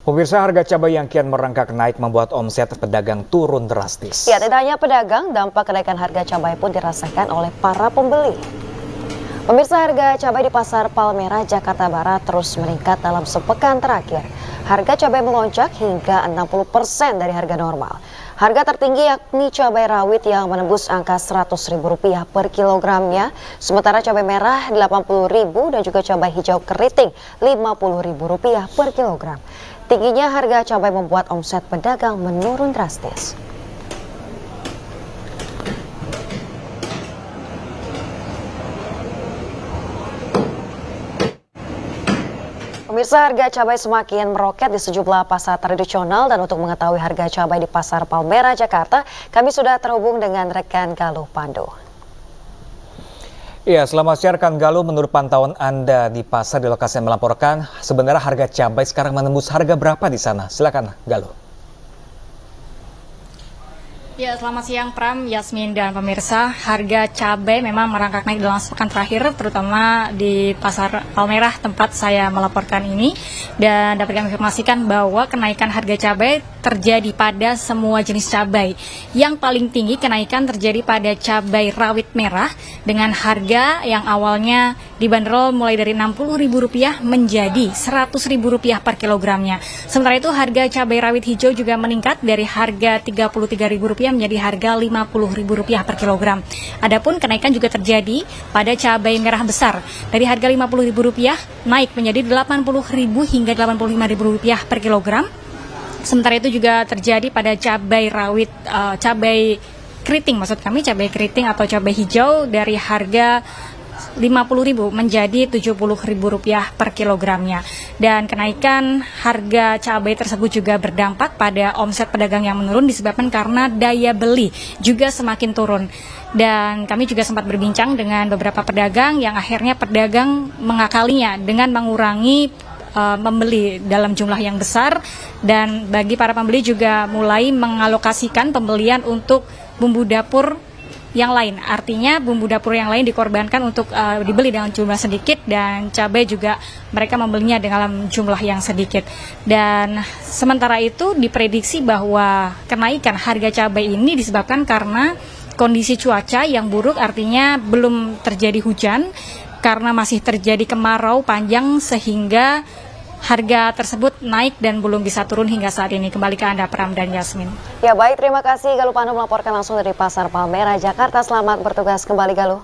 Pemirsa, harga cabai yang kian merangkak naik membuat omset pedagang turun drastis. Ya, tidak hanya pedagang, dampak kenaikan harga cabai pun dirasakan oleh para pembeli. Pemirsa, harga cabai di Pasar Palmerah, Jakarta Barat terus meningkat dalam sepekan terakhir. Harga cabai melonjak hingga 60% dari harga normal. Harga tertinggi yakni cabai rawit yang menembus angka Rp100.000 per kilogramnya, sementara cabai merah Rp80.000 dan juga cabai hijau keriting Rp50.000 per kilogram. Tingginya harga cabai membuat omset pedagang menurun drastis. Pemirsa, harga cabai semakin meroket di sejumlah pasar tradisional, dan untuk mengetahui harga cabai di Pasar Palmerah, Jakarta, kami sudah terhubung dengan rekan Galuh Pandu. Iya, selamat siang rekan Galuh. Menurut pantauan Anda di pasar di lokasi yang melaporkan, sebenarnya harga cabai sekarang menembus harga berapa di sana? Silakan Galuh. Ya, selamat siang Pram, Yasmin, dan pemirsa. Harga cabai memang merangkak naik dalam sepekan terakhir, terutama di Pasar Palmerah tempat saya melaporkan ini. Dan dapat kami informasikan bahwa kenaikan harga cabai terjadi pada semua jenis cabai. Yang paling tinggi kenaikan terjadi pada cabai rawit merah dengan harga yang awalnya dibanderol mulai dari Rp60.000 menjadi Rp100.000 per kilogramnya. Sementara itu harga cabai rawit hijau juga meningkat dari harga Rp33.000 menjadi harga Rp50.000 per kilogram. Adapun kenaikan juga terjadi pada cabai merah besar dari harga Rp50.000 naik menjadi Rp80.000 hingga Rp85.000 per kilogram. Sementara itu juga terjadi pada cabai rawit, cabai keriting maksud kami, cabai keriting atau cabai hijau dari harga Rp50.000 menjadi Rp70.000 per kilogramnya. Dan kenaikan harga cabai tersebut juga berdampak pada omset pedagang yang menurun disebabkan karena daya beli juga semakin turun. Dan kami juga sempat berbincang dengan beberapa pedagang yang akhirnya pedagang mengakalinya dengan mengurangi membeli dalam jumlah yang besar, dan bagi para pembeli juga mulai mengalokasikan pembelian untuk bumbu dapur yang lain. Artinya bumbu dapur yang lain dikorbankan untuk dibeli dengan jumlah sedikit, dan cabai juga mereka membelinya dalam jumlah yang sedikit. Dan sementara itu diprediksi bahwa kenaikan harga cabai ini disebabkan karena kondisi cuaca yang buruk, artinya belum terjadi hujan karena masih terjadi kemarau panjang sehingga harga tersebut naik dan belum bisa turun hingga saat ini. Kembali ke Anda Pram dan Yasmin. Ya baik, terima kasih Galuh Pandu melaporkan langsung dari Pasar Palmerah, Jakarta. Selamat bertugas kembali Galuh.